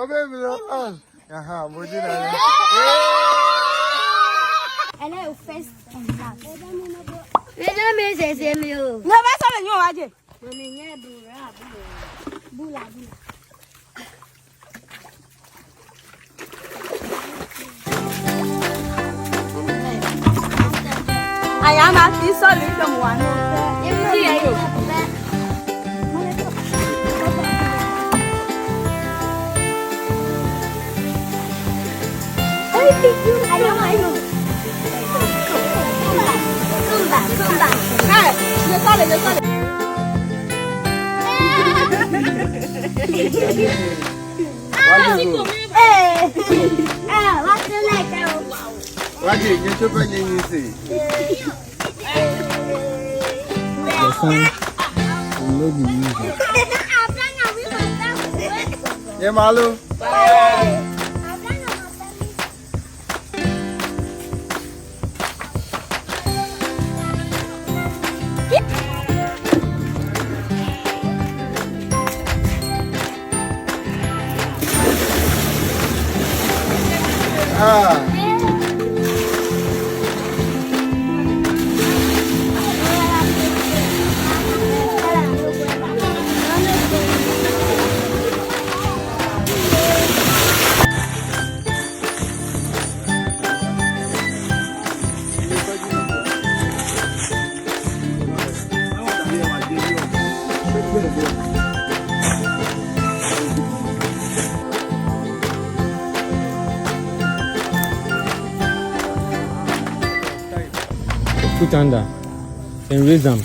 baby. Aha, what did I? And I first and last. Let me say, you. No, that's all you want. Bula. I am at this solid from one. I know. Come back. Hey, you're solid. What's the letter? What did you do when you see? The sun will not be music. Yeah, Malu. Put under and raise them.